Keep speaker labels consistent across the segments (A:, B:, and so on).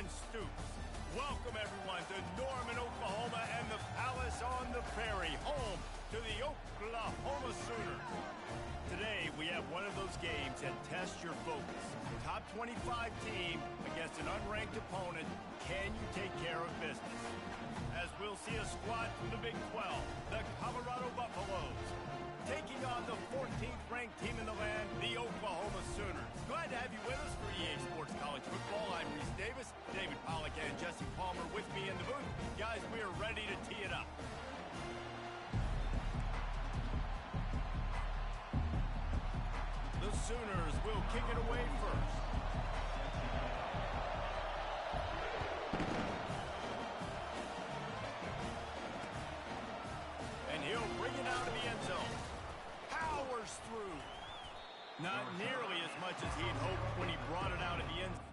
A: and Stoops. Welcome, everyone, to Norman, Oklahoma, and the Palace on the Prairie, home to the Oklahoma Sooners. Today, we have one of those games that tests your focus. Top 25 team against an unranked opponent. Can you take care of business? As we'll see a squad from the Big 12, the Colorado Buffaloes, taking on the 14th ranked team in the land, the Oklahoma Sooners. Glad to have you with us for EA Sports College Football. I'm Reese Davis, David Pollack and Jesse Palmer with me in the booth. Guys, we are ready to tee it up. The Sooners will kick it away first. And he'll bring it out of the end zone. Powers through. Not nearly as much as he'd hoped when he brought it out of the end zone.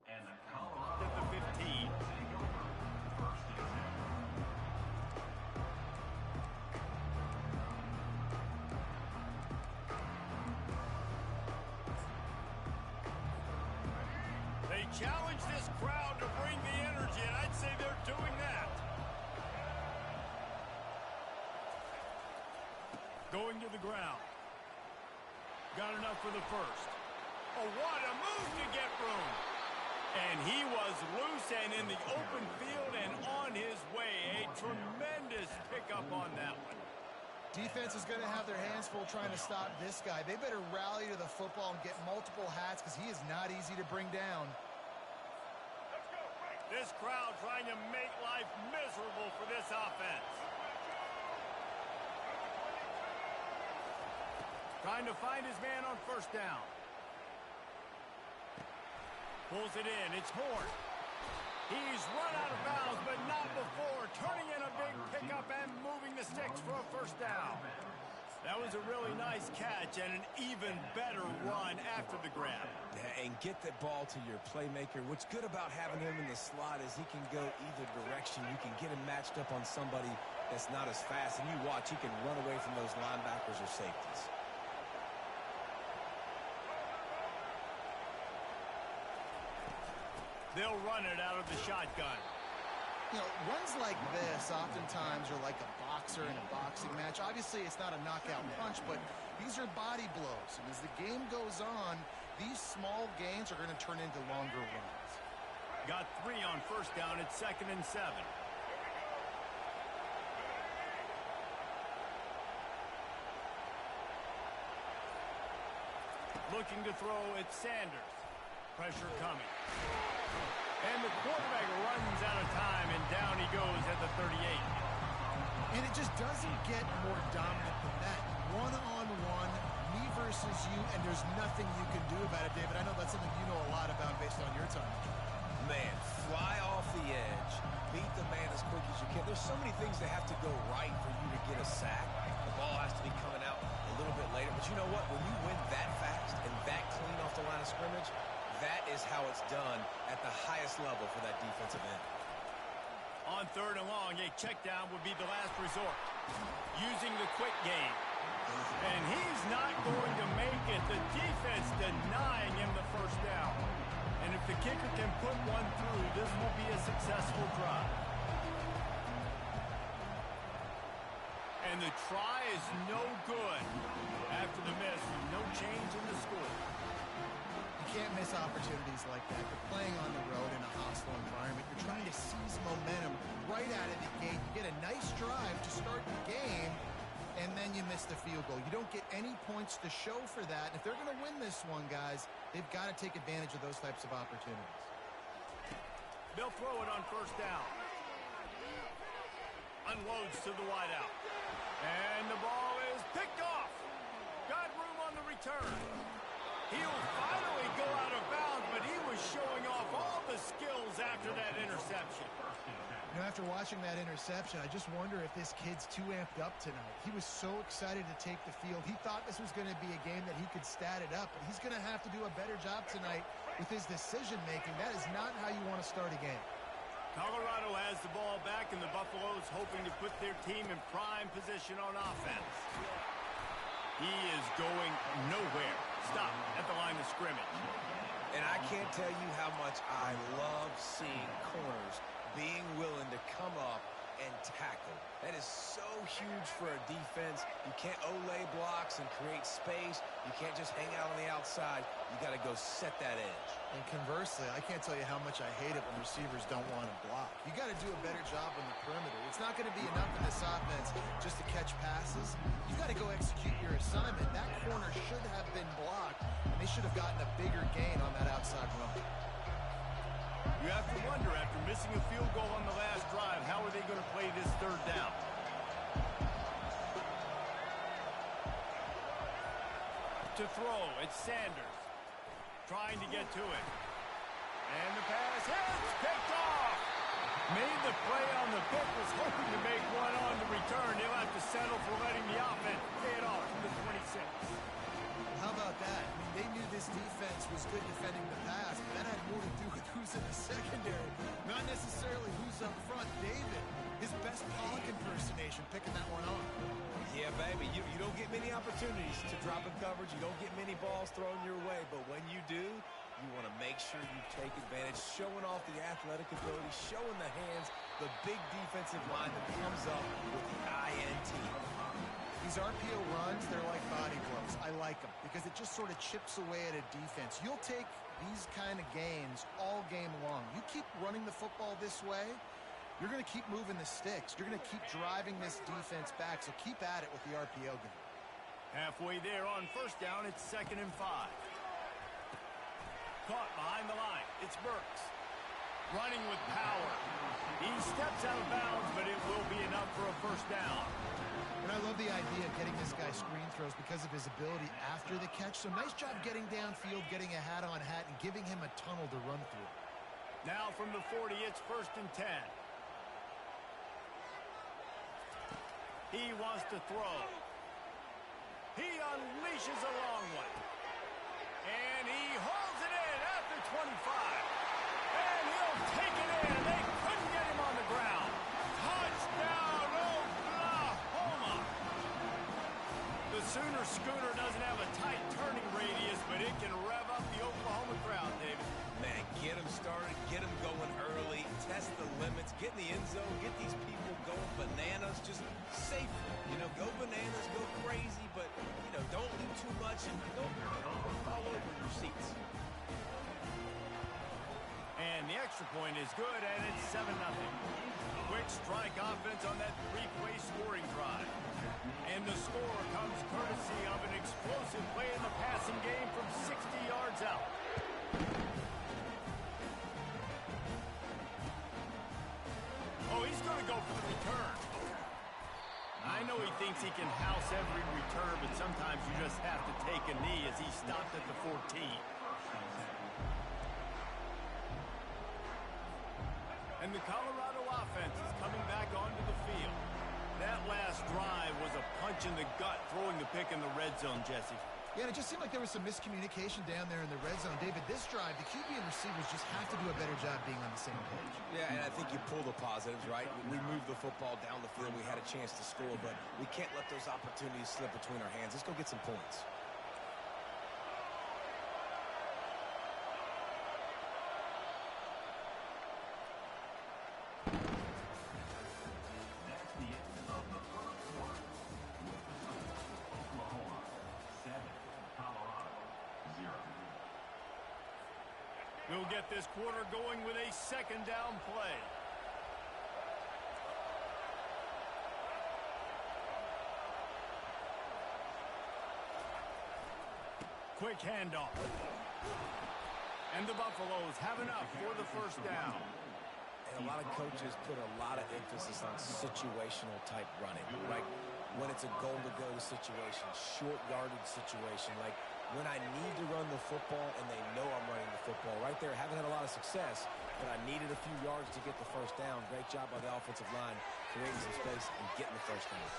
B: And the Colorado
A: At the 15.
B: First and 10.
A: They challenge this crowd to bring the energy, and I'd say they're doing that. Going to the ground. Got enough for the first. Oh, what a move to get room. And he was loose and in the open field and on his way. A tremendous pickup on that one.
C: Defense is going to have their hands full trying to stop this guy. They better rally to the football and get multiple hats because he is not easy to bring down.
A: This crowd trying to make life miserable for this offense. Trying to find his man on first down. Pulls it in. It's Horn. He's run out of bounds, but not before. Turning in a big pickup and moving the sticks for a first down. That was a really nice catch and an even better run after the grab.
D: Yeah, and get the ball to your playmaker. What's good about having him in the slot is he can go either direction. You can get him matched up on somebody that's not as fast, and you watch, he can run away from those linebackers or safeties.
A: They'll run it out of the shotgun.
C: You know, runs like this oftentimes are like a boxer in a boxing match. Obviously, it's not a knockout punch, but these are body blows. And as the game goes on, these small gains are going to turn into longer runs.
A: Got 3 on first down. It's 2nd and 7. Looking to throw, it's Sanders. Pressure coming. And the quarterback runs out of time, and down he goes at the 38.
C: And it just doesn't get more dominant than that. One-on-one, me versus you, and there's nothing you can do about it, David. I know that's something you know a lot about based on your time.
D: Man, fly off the edge, beat the man as quick as you can. There's so many things that have to go right for you to get a sack. The ball has to be coming out a little bit later. But you know what? When you win that fast and that clean off the line of scrimmage, that is how it's done at the highest level for that defensive end.
A: On 3rd and long, a check down would be the last resort. Using the quick game. And he's not going to make it. The defense denying him the first down. And if the kicker can put one through, this will be a successful drive. And the try is no good. After the miss, no change in the score.
C: You can't miss opportunities like that. You're playing on the road in a hostile environment. You're trying to seize momentum right out of the gate. You get a nice drive to start the game, and then you miss the field goal. You don't get any points to show for that. If they're going to win this one, guys, they've got to take advantage of those types of opportunities.
A: They'll throw it on first down. Unloads to the wideout. And the ball is picked off. Got room on the return. He'll finally go out of bounds, but he was showing off all the skills after that interception.
B: First and 10.
C: You know, after watching that interception, I just wonder if this kid's too amped up tonight. He was so excited to take the field. He thought this was going to be a game that he could stat it up, but he's going to have to do a better job tonight with his decision-making. That is not how you want to start a game.
A: Colorado has the ball back, and the Buffaloes hoping to put their team in prime position on offense. He is going nowhere. Stop at the line of scrimmage.
D: And I can't tell you how much I love seeing corners being willing to come up and tackle. That is so huge for a defense. You can't olay blocks and create space. You can't just hang out on the outside. You got to go set that edge.
C: And conversely, I can't tell you how much I hate it when receivers don't want to block. You got to do a better job on the perimeter. It's not going to be enough in this offense just to catch passes. You got to go execute your assignment. That corner should have been blocked, and they should have gotten a bigger gain on that outside run.
A: You have to wonder, after missing a field goal on the last drive, how are they going to play this third down? To throw, it's Sanders. Trying to get to it. And the pass hits, picked off. Made the play on the pick, was hoping to make one on the return. He'll have to settle for letting the offense pay it off from the 26.
C: How about that? I mean, they knew this defense was good defending the pass, but that had more to do with who's in the secondary, not necessarily who's up front. David, his best Pollock impersonation, picking that one off.
D: Yeah, baby, you don't get many opportunities to drop in coverage. You don't get many balls thrown your way, but when you do, you want to make sure you take advantage, showing off the athletic ability, showing the hands, the big defensive line that comes up with the INT.
C: These RPO runs, they're like body blows. I like them because it just sort of chips away at a defense. You'll take these kind of gains all game long. You keep running the football this way, you're going to keep moving the sticks. You're going to keep driving this defense back, so keep at it with the RPO game.
A: Halfway there on first down, it's 2nd and 5. Caught behind the line. It's Burks. Running with power. He steps out of bounds, but it will be enough for a first down.
C: And I love the idea of getting this guy screen throws because of his ability after the catch. So nice job getting downfield, getting a hat-on-hat, and giving him a tunnel to run through.
A: Now from the 40, it's 1st and 10. He wants to throw. He unleashes a long one. And he holds it in at the 25. And he'll take it in. They couldn't get him on the ground. Touchdown, Oklahoma. The Sooner Schooner doesn't have a tight turning radius, but it can rev up the Oklahoma crowd, David.
D: Man, get them started, get them going early, test the limits, get in the end zone, get these people going bananas, just safely. You know, go bananas, go crazy, but, you know, don't do too much and don't fall over your seats.
A: And the extra point is good, and it's 7-0. Quick strike offense on that three-play scoring drive. And the score comes courtesy of an explosive play in the passing game from 60 yards out. Oh, he's going to go for the return. I know he thinks he can house every return, but sometimes you just have to take a knee as he stopped at the 14. And the Colorado offense is coming back onto the field. That last drive was a punch in the gut, throwing the pick in the red zone, Jesse.
C: Yeah, and it just seemed like there was some miscommunication down there in the red zone. David, this drive, the QB and receivers just have to do a better job being on the same page.
D: Yeah, and I think you pull the positives, right? We moved the football down the field. We had a chance to score, but we can't let those opportunities slip between our hands. Let's go get some points.
B: That's the end of the first quarter. Oklahoma 7, Colorado 0.
A: We'll get this quarter going with a 2nd down play. Quick handoff. And the Buffaloes have enough for the first down.
D: And a lot of coaches put a lot of emphasis on situational type running, right? When it's a goal-to-go situation, short yardage situation, like when I need to run the football and they know I'm running the football. Right there, haven't had a lot of success, but I needed a few yards to get the first down. Great job by the offensive line, creating some space and getting the first down.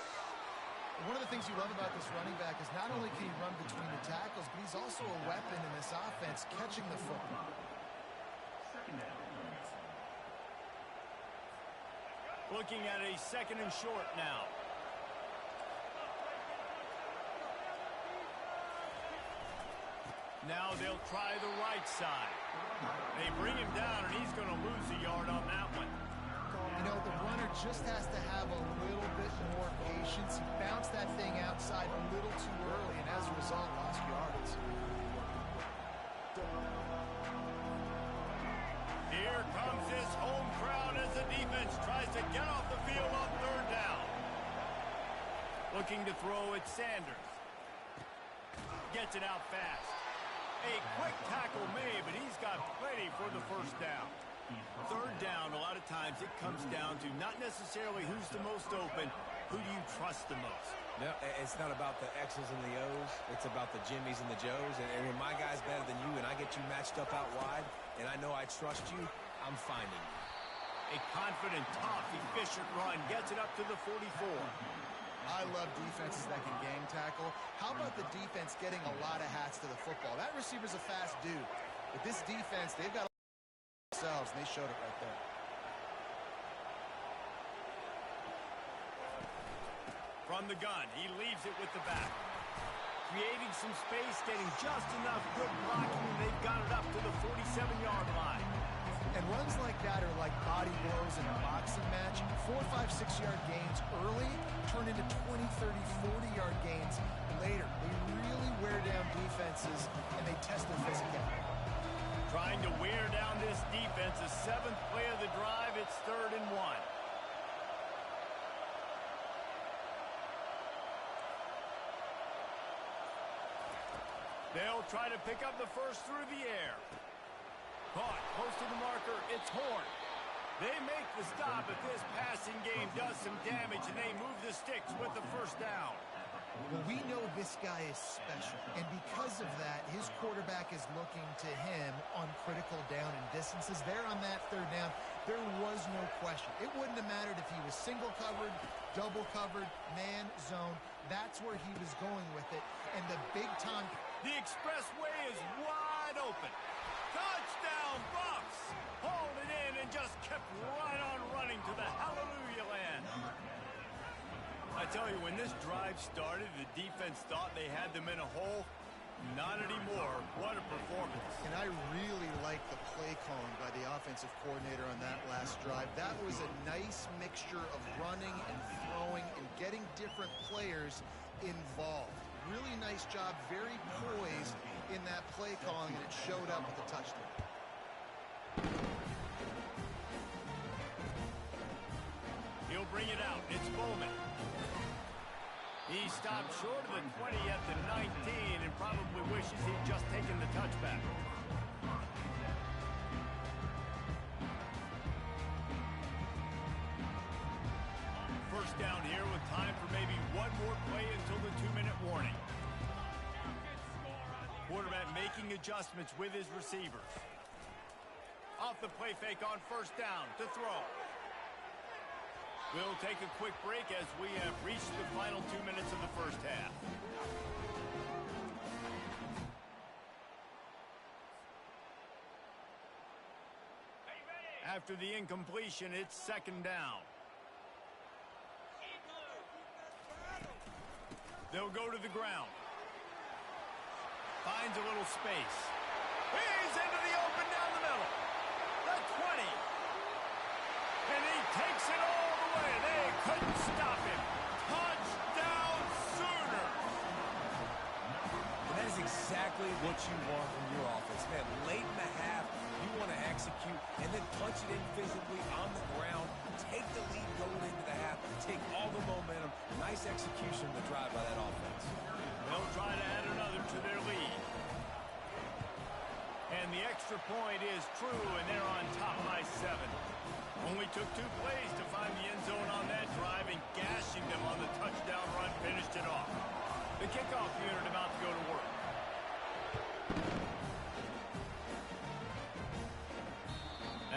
C: One of the things you love about this running back is not only can he run between the tackles, but he's also a weapon in this offense, catching the football.
B: Second down.
A: Looking at a 2nd and short now. Now they'll try the right side. They bring him down, and he's going to lose a yard on that one.
C: You know, the runner just has to have a little bit more patience. He bounced that thing outside a little too early, and as a result, lost yards.
A: Here comes this home crowd as the defense tries to get off the field on 3rd down. Looking to throw at Sanders. Gets it out fast. A quick tackle made, but he's got plenty for the first down. 3rd down, a lot of times it comes down to not necessarily who's the most open, who do you trust the most?
D: No, it's not about the X's and the O's. It's about the Jimmies and the Joes. And when my guy's better than you and I get you matched up out wide and I know I trust you, I'm finding you.
A: A confident, tough, efficient run gets it up to the 44.
C: I love defenses that can gang tackle. How about the defense getting a lot of hats to the football? That receiver's a fast dude. But this defense, they've got themselves, and they showed it right there.
A: From the gun, he leaves it with the back. Creating some space, getting just enough good blocking, and they've got it up to the 47-yard line.
C: And runs like that are like body blows in a boxing match. 4, 5, 6-yard gains early turn into 20, 30, 40-yard gains later. They really wear down defenses, and they test their physicality.
A: Trying to wear down this defense. The 7th play of the drive. It's 3rd and 1. They'll try to pick up the first through the air. Caught close to the marker. It's Horn. They make the stop, but this passing game does some damage, and they move the sticks with the first down.
C: Well, we know this guy is special, and because of that, his quarterback is looking to him on critical down and distances. There on that 3rd down, there was no question. It wouldn't have mattered if he was single covered, double covered, man, zone. That's where he was going with it, and the big time.
A: The expressway is wide open. Touchdown, Bucks! Hauled it in and just kept right on running to the hallelujah land. I tell you, when this drive started, the defense thought they had them in a hole. Not anymore. What a performance.
C: And I really like the play calling by the offensive coordinator on that last drive. That was a nice mixture of running and throwing and getting different players involved. Really nice job, very poised in that play calling, and it showed up with the touchdown.
A: He'll bring it out. It's Bowman. He stopped short of the 20 at the 19 and probably wishes he'd just taken the touchback. First down here with time for maybe one more play until the 2-minute warning. Quarterback making adjustments with his receivers. Off the play fake on first down to throw. We'll take a quick break as we have reached the final 2 minutes of the first half. After the incompletion, it's 2nd down. They'll go to the ground. Finds a little space. He's into the open down the middle. The 20. And he takes it all the way. They couldn't stop him. Touchdown Sooners.
D: And that is exactly what you want from your offense. Man, late in the half, you want to execute and then punch it in physically on the ground. Take the lead going into the half. Take all the momentum. Nice execution of the drive by that offense.
A: They'll try to add another to their lead. And the extra point is true, and they're on top by 7. Only took 2 plays to find the end zone on that drive, and gashing them on the touchdown run finished it off. The kickoff unit about to go to work.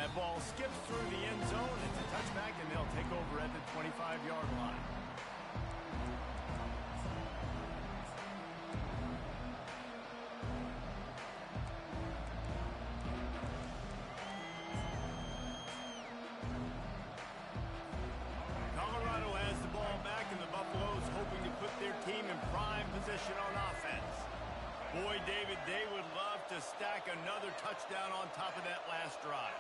A: That ball skips through the end zone. It's a touchback, and they'll take over at the 25-yard line. Colorado has the ball back, and the Buffaloes hoping to put their team in prime position on offense. Boy, David, they would love to stack another touchdown on top of that last drive.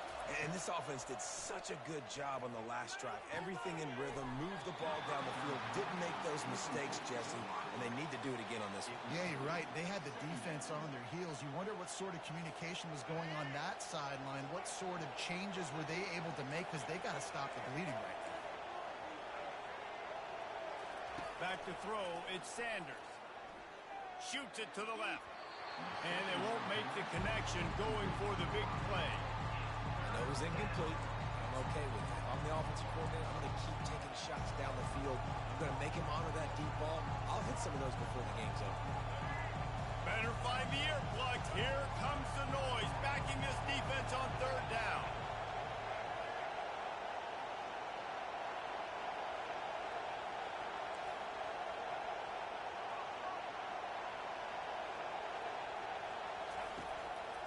D: And this offense did such a good job on the last drive. Everything in rhythm, moved the ball down the field, didn't make those mistakes, Jesse, and they need to do it again on this one.
C: Yeah, you're right. They had the defense on their heels. You wonder what sort of communication was going on that sideline. What sort of changes were they able to make, because they got to stop the bleeding right now.
A: Back to throw, it's Sanders. Shoots it to the left. And they won't make the connection going for the big play.
D: I know it was incomplete. I'm okay with it. If I'm the offensive coordinator, I'm going to keep taking shots down the field. I'm going to make him honor that deep ball. I'll hit some of those before the game's over.
A: Better find the earplugs. Here comes the noise, backing this defense on third down.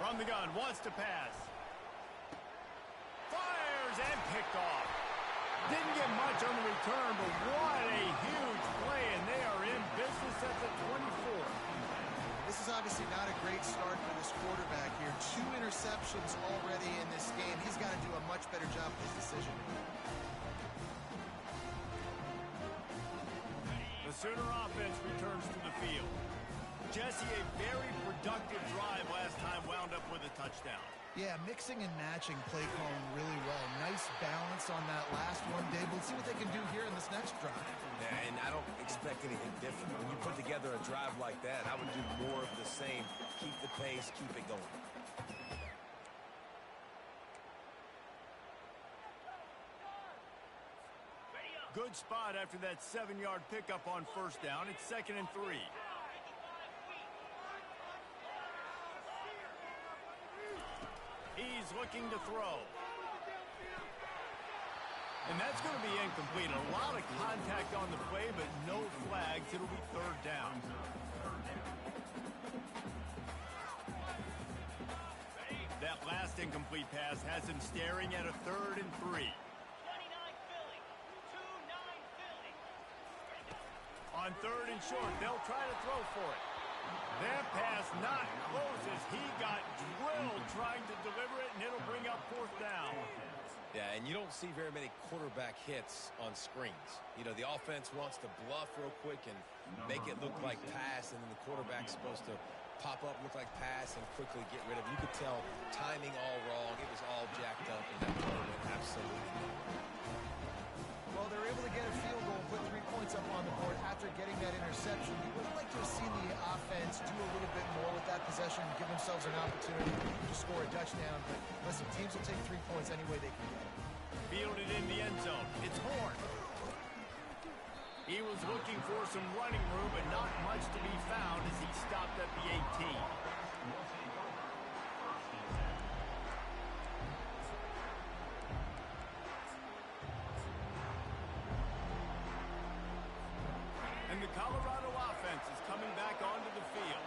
A: From the gun, wants to pass. Fires and picked off. Didn't get much on the return, but what a huge play, and they are in business at the 24.
C: This is obviously not a great start for this quarterback here. 2 interceptions already in this game. He's got to do a much better job with his decision.
A: The Sooner offense returns to the field. Jesse, a very productive drive last time, wound up with a touchdown.
C: Yeah, mixing and matching play calling really well. Nice balance on that last one, Dave. We'll see what they can do here in this next drive.
D: Yeah, and I don't expect anything different. When you put together a drive like that, I would do more of the same. Keep the pace, keep it going.
A: Good spot after that 7-yard pickup on first down. It's 2nd and 3. He's looking to throw. And that's going to be incomplete. A lot of contact on the play, but no flags. It'll be third down. That last incomplete pass has him staring at a 3rd and 3. On 3rd and short, they'll try to throw for it. That pass not close as he got drilled trying to deliver it, and it'll bring up 4th down.
D: Yeah, and you don't see very many quarterback hits on screens. You know, the offense wants to bluff real quick and make it look like pass, and then the quarterback's supposed to pop up, look like pass, and quickly get rid of it. You could tell timing all wrong. It was all jacked up, and that play went absolutely nowhere.
C: Well, they're able to get a field goal, put 3 points up on the board after getting that interception. You would have liked to have seen the offense do a little bit more with that possession, give themselves an opportunity to score a touchdown. But listen, teams will take 3 points any way they can get it.
A: Fielded in the end zone. It's Horn. He was looking for some running room, but not much to be found as he stopped at the 18. Colorado offense is coming back onto the field.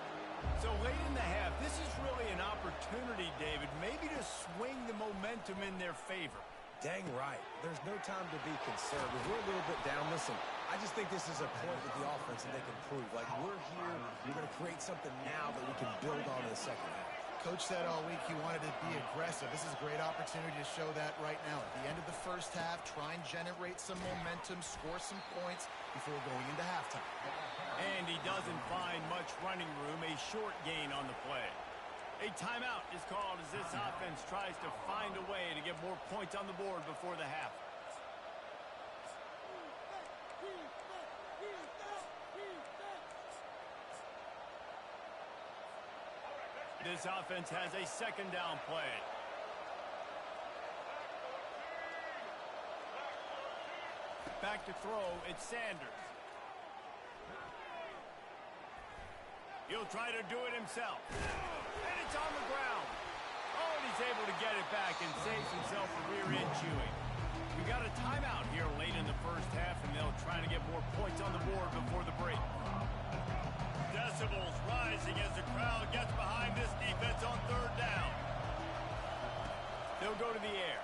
A: So late in the half, this is really an opportunity, David, maybe to swing the momentum in their favor.
D: Dang right. There's no time to be concerned. If we're a little bit down, listen, I just think this is a point with the offense that they can prove. Like, we're here, we're going to create something now that we can build on in the second half.
C: Coach said all week he wanted to be aggressive. This is a great opportunity to show that right now. At the end of the first half, try and generate some momentum, score some points before going into halftime.
A: And he doesn't find much running room, a short gain on the play. A timeout is called as this offense tries to find a way to get more points on the board before the half. This offense has a 2nd down play. Back to throw, it's Sanders. He'll try to do it himself. And it's on the ground. Oh, he's able to get it back and saves himself a rear end chewing. We got a timeout here late in the first half, and they'll try to get more points on the board before the break. Decibels rising as the crowd gets behind this defense on third down. They'll go to the air.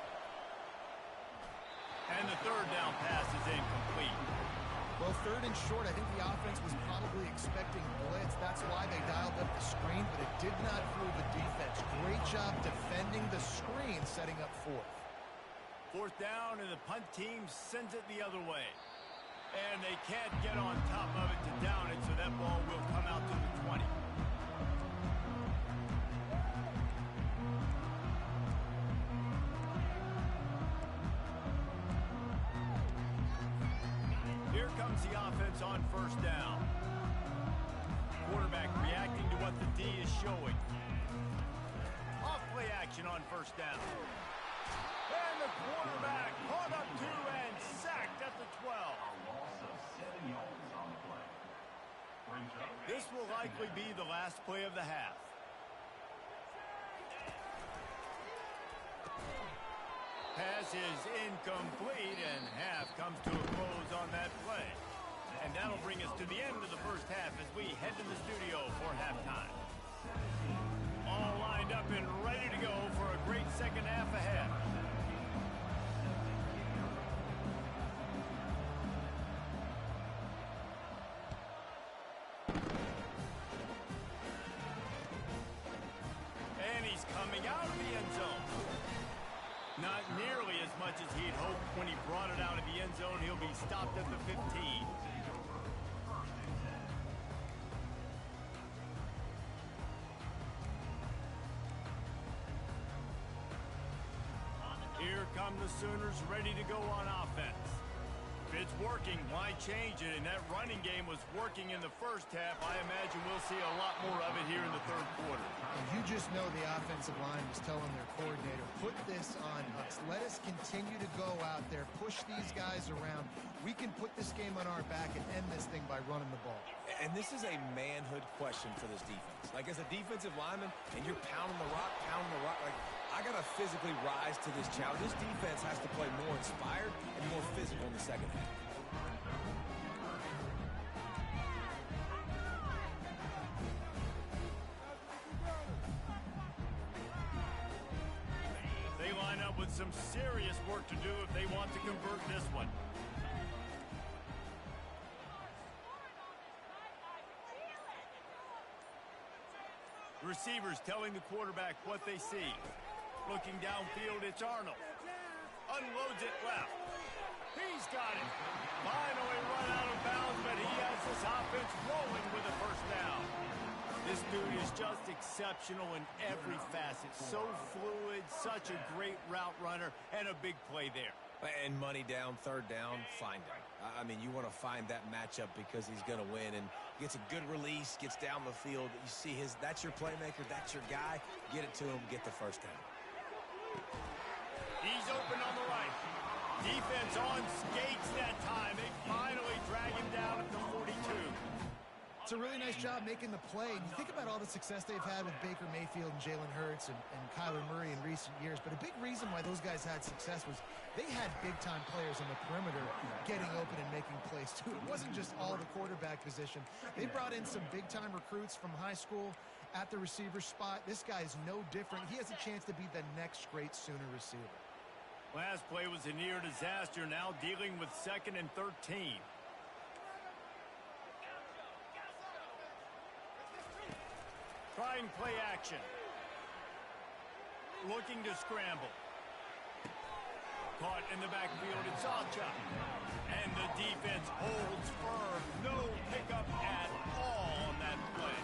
A: And the third down pass is incomplete.
C: Well, third and short, I think the offense was probably expecting blitz. That's why they dialed up the screen, but it did not fool the defense. Great job defending the screen, setting up fourth.
A: Fourth down, and the punt team sends it the other way. And they can't get on top of it to down it, so that ball will come out to the 20. Here comes the offense on first down. Quarterback reacting to what the D is showing. Off play action on first down. And the quarterback caught up to and sacked at the 12.
B: Loss of 7 yards on the play. Brings up.
A: This will likely be the last play of the half. Pass is incomplete, and half comes to a close on that play. And that'll bring us to the end of the first half as we head to the studio for halftime. All lined up and ready to go for a great second half ahead. And he's coming out of the end zone. Not nearly as much as he'd hoped when he brought it out of the end zone. He'll be stopped at the 15. Here come the Sooners ready to go on offense. If it's working, why change it? And that running game was working in the first half. I imagine we'll see a lot more of it here in the third quarter.
C: And you just know the offensive line was telling their coordinator, put this on us. Let us continue to go out there, push these guys around. We can put this game on our back and end this thing by running the ball.
D: And this is a manhood question for this defense. Like, as a defensive lineman, and you're pounding the rock, like, I got to physically rise to this challenge. This defense has to play more inspired and more physical in the second half.
A: They line up with some serious work to do if they want to convert this one. Receivers telling the quarterback what they see. Looking downfield, it's Arnold. Unloads it left. He's got it. Finally run out of bounds, but he has this offense rolling with a first down. This dude is just exceptional in every facet. So fluid, such a great route runner, and a big play there.
D: And money down, third down, find him. I mean, you want to find that matchup because he's going to win, and gets a good release, gets down the field. You see that's your playmaker, that's your guy. Get it to him, get the first down.
A: He's open on the right. Defense on skates that time. They finally drag him down at the 42.
C: It's a really nice job making the play. And you think about all the success they've had with Baker Mayfield and Jalen Hurts and Kyler Murray in recent years, but a big reason why those guys had success was they had big-time players on the perimeter getting open and making plays, too. It wasn't just all the quarterback position. They brought in some big-time recruits from high school at the receiver spot. This guy is no different. He has a chance to be the next great Sooner receiver.
A: Last play was a near disaster, now dealing with 2nd and 13. Trying play action. Looking to scramble. Caught in the backfield, it's Sacha. And the defense holds firm. No pickup at all on that play.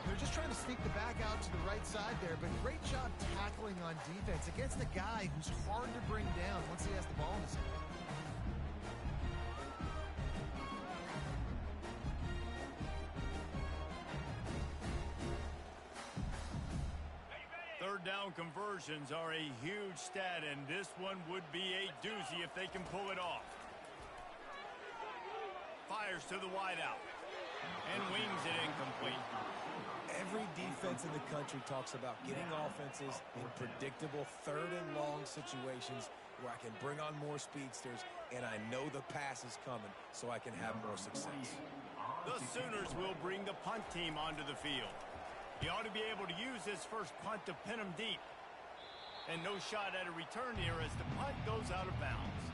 C: They're just trying to sneak the back out to the right side there, but great job tackling on defense against the guy who's hard to bring down once he has the ball in his hand.
A: Third down conversions are a huge stat, and this one would be a doozy if they can pull it off. Fires to the wideout. And wings it incomplete.
D: Every defense in the country talks about getting offenses in predictable third and long situations where I can bring on more speedsters and I know the pass is coming so I can have more success.
A: The Sooners will bring the punt team onto the field. He ought to be able to use his first punt to pin him deep. And no shot at a return here as the punt goes out of bounds.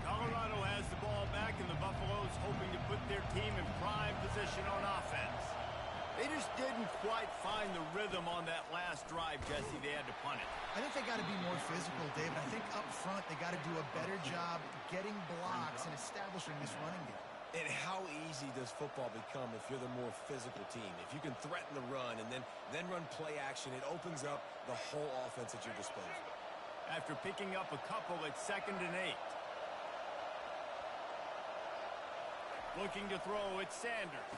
A: Colorado has the ball back, and the Buffaloes hoping to put their team in prime position on offense. They just didn't quite find the rhythm on that last drive, Jesse. They had to punt it.
C: I think they got to be more physical, David. I think up front they got to do a better job getting blocks and establishing this running game.
D: And how easy does football become if you're the more physical team? If you can threaten the run and then run play action, it opens up the whole offense at your disposal.
A: After picking up a couple, it's 2nd and 8. Looking to throw, it's Sanders.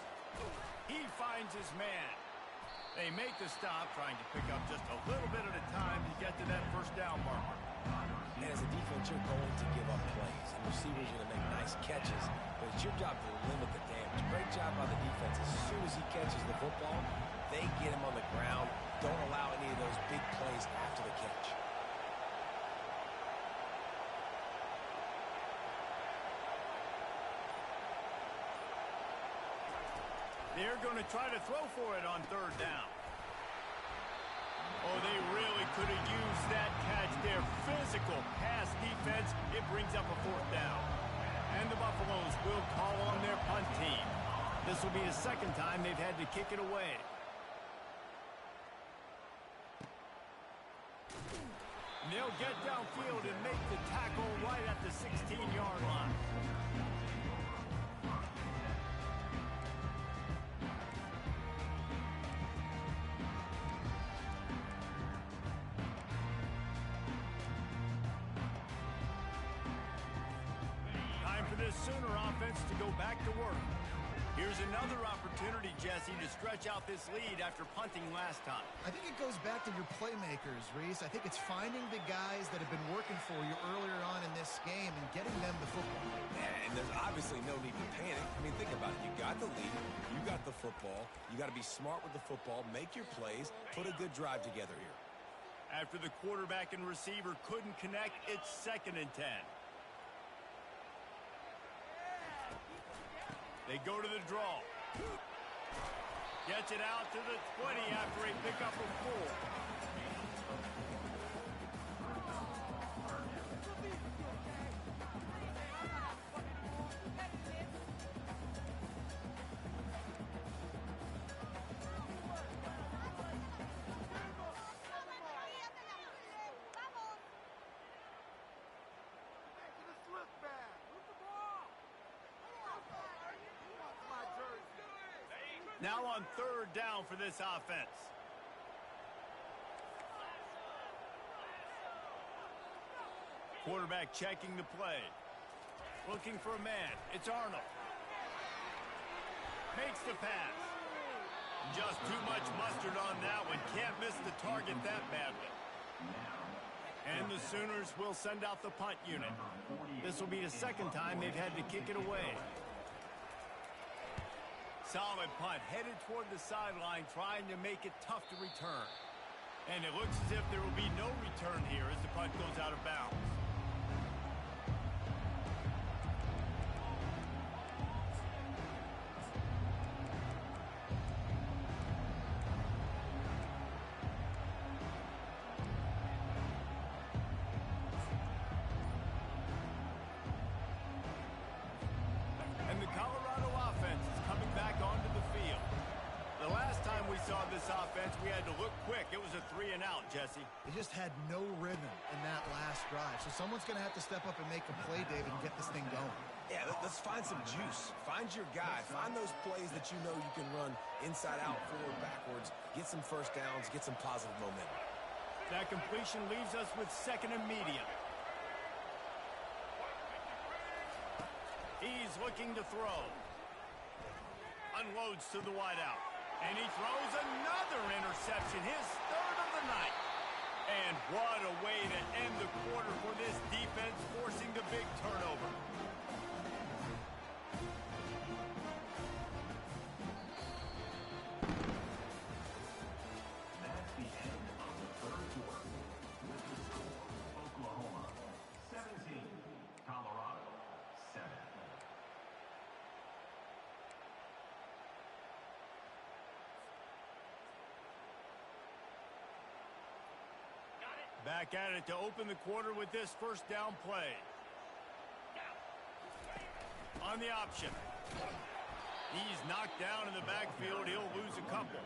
A: He finds his man. They make the stop, trying to pick up just a little bit at a time to get to that first down marker.
D: And as a defense, you're going to give up plays, and receivers are going to make nice catches, but it's your job to limit the damage. Great job by the defense. As soon as he catches the football, they get him on the ground. Don't allow any of those big plays after the catch.
A: They're going to try to throw for it on 3rd down. Oh, they really could have used that catch there. Physical pass defense. It brings up a 4th down. And the Buffaloes will call on their punt team. This will be the 2nd time they've had to kick it away. They'll get downfield and make the tackle right at the 16-yard line. This Sooner offense to go back to work. Here's another opportunity, Jesse, to stretch out this lead after punting last time.
C: I think it goes back to your playmakers, Reese. I think it's finding the guys that have been working for you earlier on in this game and getting them the football.
D: Yeah, and there's obviously no need to panic. I mean, think about it. You got the lead. You got the football. You got to be smart with the football. Make your plays. Put a good drive together here.
A: After the quarterback and receiver couldn't connect, it's 2nd and 10. They go to the draw. Gets it out to the 20 after a pickup of 4. Now on 3rd down for this offense. Quarterback checking the play. Looking for a man. It's Arnold. Makes the pass. Just too much mustard on that one. Can't miss the target that badly. And the Sooners will send out the punt unit. This will be the 2nd time they've had to kick it away. Solid punt, headed toward the sideline, trying to make it tough to return. And it looks as if there will be no return here as the punt goes out of bounds. And the Colorado offense is coming back onto the field. The last time we saw this offense, we had to look quick. It was a 3-and-out, Jesse.
C: They just had no rhythm in that last drive. So someone's going to have to step up and make a play, David, and get this thing going.
D: Yeah, let's find some juice. Find your guy. Find those plays that you know you can run inside out, forward, backwards. Get some first downs. Get some positive momentum.
A: That completion leaves us with 2nd and medium. He's looking to throw. Unloads to the wideout. And he throws another interception, his 3rd of the night. And what a way to end the quarter for this defense, forcing the big turnover.
B: That's the end of the third quarter. With the score, Oklahoma 17, Colorado 7.
A: Back at it to open the quarter with this first down play. On the option. He's knocked down in the backfield. He'll lose a couple.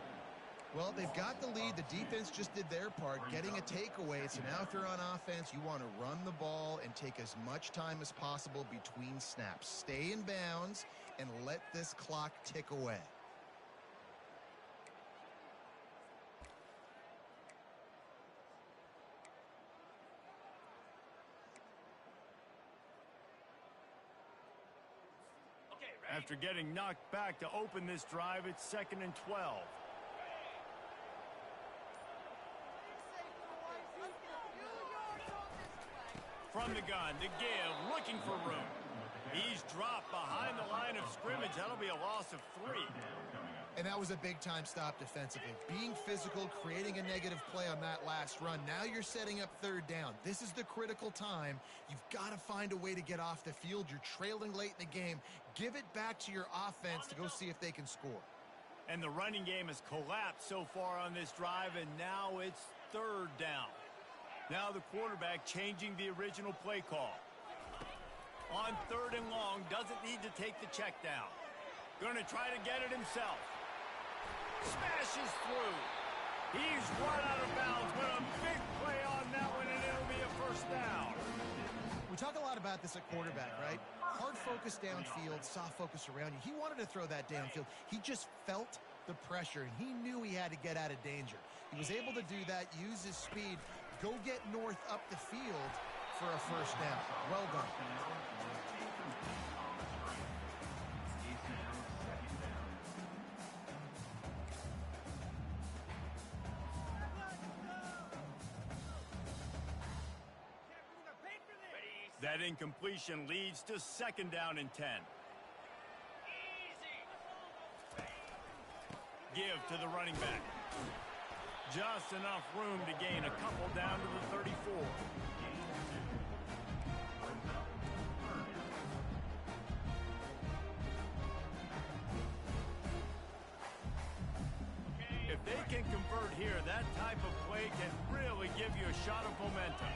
C: Well, they've got the lead. The defense just did their part, getting a takeaway. So now if you're on offense, you want to run the ball and take as much time as possible between snaps. Stay in bounds and let this clock tick away.
A: After getting knocked back to open this drive, it's 2nd and 12. From the gun, the give, looking for room. He's dropped behind the line of scrimmage. That'll be a loss of 3.
C: And that was a big-time stop defensively. Being physical, creating a negative play on that last run. Now you're setting up 3rd down. This is the critical time. You've got to find a way to get off the field. You're trailing late in the game. Give it back to your offense to go see if they can score.
A: And the running game has collapsed so far on this drive, and now it's 3rd down. Now the quarterback changing the original play call. On 3rd and long, doesn't need to take the check down. Going to try to get it himself. Smashes through. He's run out of bounds, but a big play on that one, and it'll be a 1st down.
C: We talk a lot about this at quarterback, right? Hard focus downfield, soft focus around you. He wanted to throw that downfield. He just felt the pressure, and he knew he had to get out of danger. He was able to do that, use his speed, go get north up the field for a 1st down. Well done.
A: That incompletion leads to 2nd down and 10. Give to the running back. Just enough room to gain a couple down to the 34. If they can convert here, that type of play can really give you a shot of momentum.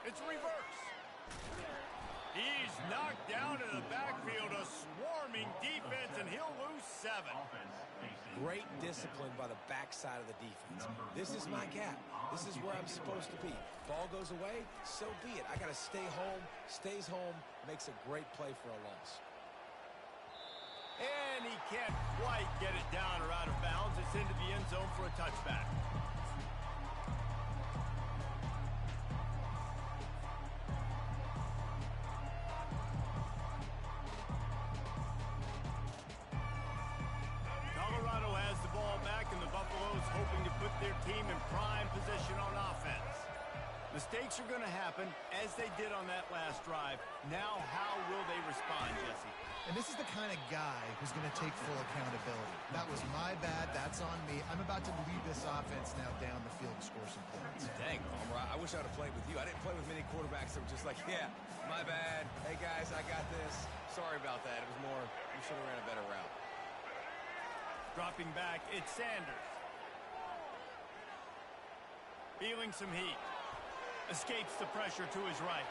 A: It's reverse. He's knocked down in the backfield, a swarming defense, and he'll lose 7.
D: Great discipline by the backside of the defense. This is my gap. This is where I'm supposed to be. Ball goes away, so be it. I got to stay home, stays home, makes a great play for a loss.
A: And he can't quite get it down or out of bounds. It's into the end zone for a touchback. Colorado has the ball back, and the Buffaloes hoping to put their team in prime position on offense. Mistakes are going to happen, as they did on that last drive. Now, how will they respond, Jesse?
C: And this is the kind of guy who's going to take full accountability. That was my bad. That's on me. I'm about to lead this offense now down the field to score some points.
D: Dang, Palmer, I wish I would have played with you. I didn't play with many quarterbacks that were just like, yeah, my bad. Hey, guys, I got this. Sorry about that. It was more, you should have ran a better route.
A: Dropping back, it's Sanders. Feeling some heat. Escapes the pressure to his right.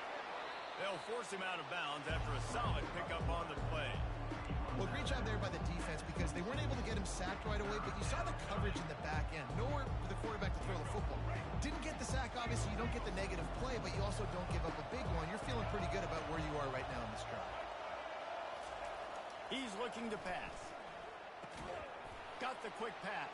A: They'll force him out of bounds after a solid pickup on the play.
C: Well, great job there by the defense because they weren't able to get him sacked right away, but you saw the coverage in the back end. Nowhere for the quarterback to throw the football. Didn't get the sack, obviously. You don't get the negative play, but you also don't give up a big one. You're feeling pretty good about where you are right now in this drive.
A: He's looking to pass. Got the quick pass.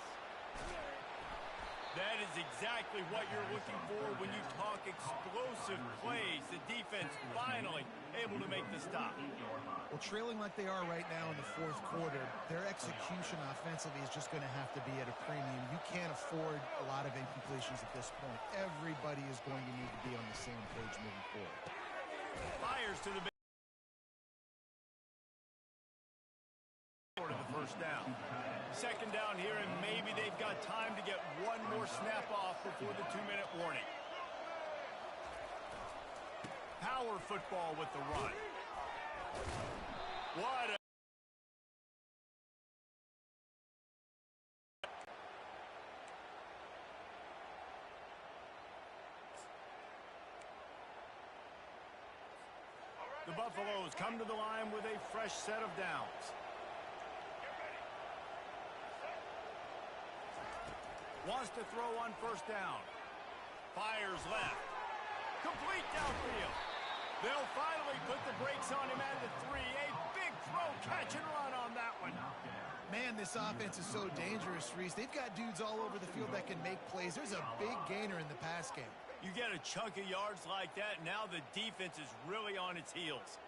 A: That is exactly what you're looking for when you talk explosive plays. The defense finally able to make the stop.
C: Well, trailing like they are right now in the fourth quarter, their execution offensively is just going to have to be at a premium. You can't afford a lot of incompletions at this point. Everybody is going to need to be on the same page moving forward.
A: Fires to the first down. Second down here, and maybe they've got time to get one more snap off before the 2-minute warning. Power football with the run. What a... The Buffaloes come to the line with a fresh set of downs. Wants to throw on first down. Fires left. Complete downfield. They'll finally put the brakes on him at the 3. A big throw, catch and run on that one.
C: Man, this offense is so dangerous, Reese. They've got dudes all over the field that can make plays. There's a big gainer in the pass game.
A: You get a chunk of yards like that, now the defense is really on its heels.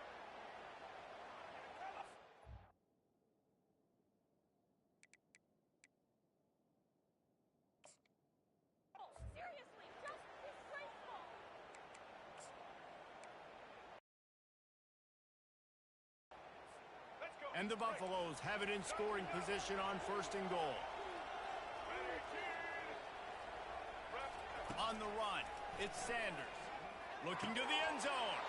A: And the Buffaloes have it in scoring position on first and goal. On the run, it's Sanders. Looking to the end zone.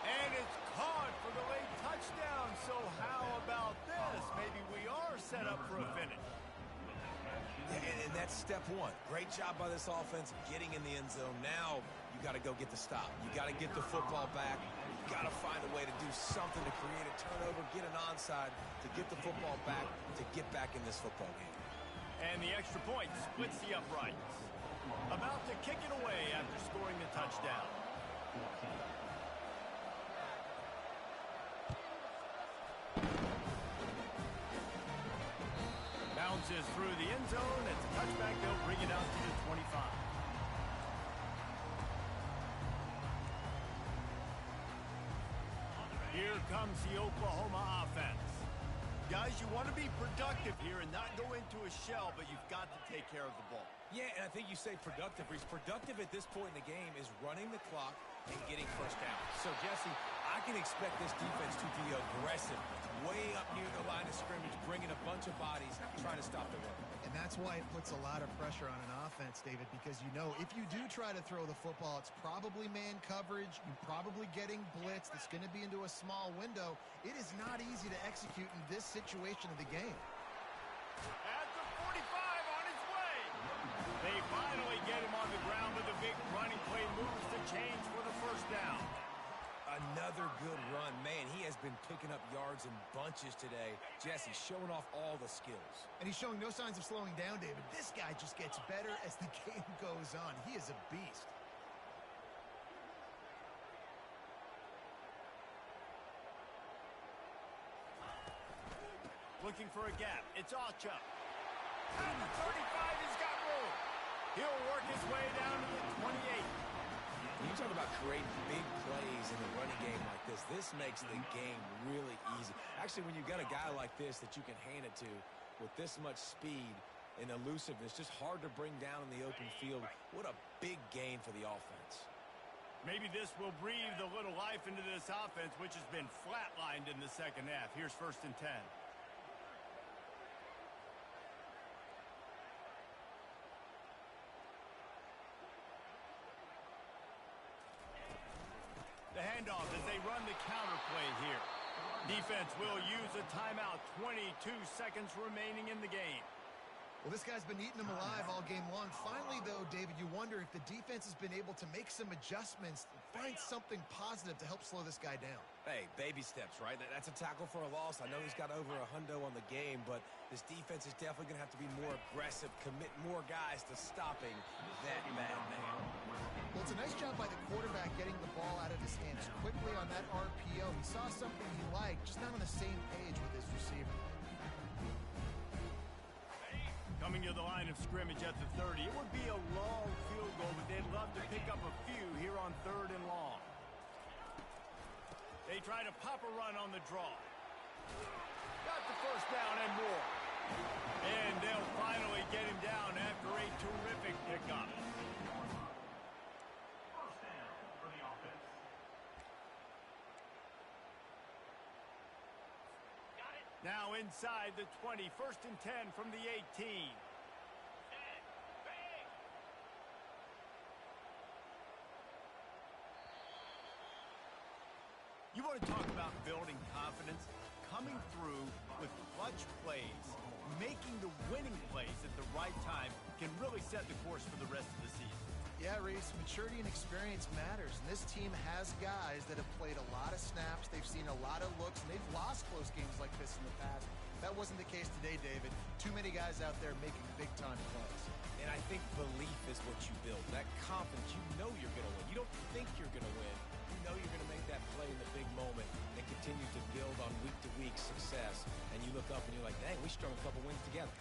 A: And it's caught for the late touchdown. So how about this? Maybe we are set up for a finish.
D: And that's step one. Great job by this offense getting in the end zone. Now you got to go get the stop. You got to get the football back. You got to find a way to do something to create a turnover, get an onside, to get the football back, to get back in this football game.
A: And the extra point splits the uprights. About to kick it away after scoring the touchdown. Bounces through the end zone. It's a touchback. They'll bring it out to the 25. Here comes the Oklahoma offense. Guys, you want to be productive here and not go into a shell, but you've got to take care of the ball.
D: Yeah, and I think you say productive, Reese. Productive at this point in the game is running the clock and getting first down. So, Jesse, I can expect this defense to be aggressive, way up near the line of scrimmage, bringing a bunch of bodies, trying to stop the run.
C: And that's why it puts a lot of pressure on an offense, David, because you know if you do try to throw the football, it's probably man coverage. You're probably getting blitzed. It's going to be into a small window. It is not easy to execute in this situation of the game.
A: At the 45 on his way. They finally get him on the ground with a big running play, moves the chains for the first down.
D: Another good run. Man, he has been picking up yards in bunches today. Jesse showing off all the skills.
C: And he's showing no signs of slowing down, David. This guy just gets better as the game goes on. He is a beast.
A: Looking for a gap. It's Ocha. At the 35, he's got room. He'll work his way down to the 28.
D: When you talk about creating big plays in a running game like this, this makes the game really easy. Actually, when you've got a guy like this that you can hand it to with this much speed and elusiveness, just hard to bring down in the open field, what a big gain for the offense.
A: Maybe this will breathe a little life into this offense, which has been flatlined in the second half. Here's first and 10. The handoff as they run the counter play here. Defense will use a timeout. 22 seconds remaining in the game.
C: Well, this guy's been eating them alive all game long. Finally, though, David, you wonder if the defense has been able to make some adjustments, find something positive to help slow this guy down.
D: Hey, baby steps, right? That's a tackle for a loss. I know he's got over $100 on the game, but this defense is definitely going to have to be more aggressive, commit more guys to stopping that bad man.
C: Well, it's a nice job by the quarterback getting the ball out of his hands quickly on that RPO. He saw something he liked, just not on the same page with his receiver.
A: Coming to the line line of scrimmage at the 30. It would be a long field goal, but they'd love to pick up a few here on 3rd and long. They try to pop a run on the draw. Got the first down and more. And they'll finally get him down after a terrific pickup.
B: First down for the offense.
A: Now inside the 20, 1st and 10 from the 18. You want to talk about building confidence? Coming through with clutch plays, making the winning plays at the right time can really set the course for the rest of the season.
C: Yeah, Reese, maturity and experience matters. And this team has guys that have played a lot of snaps. They've seen a lot of looks, and they've lost close games like this in the past. That wasn't the case today, David. Too many guys out there making big-time plays.
D: And I think belief is what you build. That confidence, you know you're going to win. You don't think you're going to win. You know you're going to make that play in the big moment and continue to build on week-to-week success. And you look up and you're like, dang, we strung a couple wins together.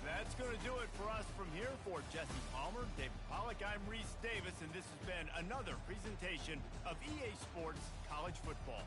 A: That's going to do it for us from here. For Jesse Palmer, David Pollack, I'm Reese Davis, and this has been another presentation of EA Sports College Football.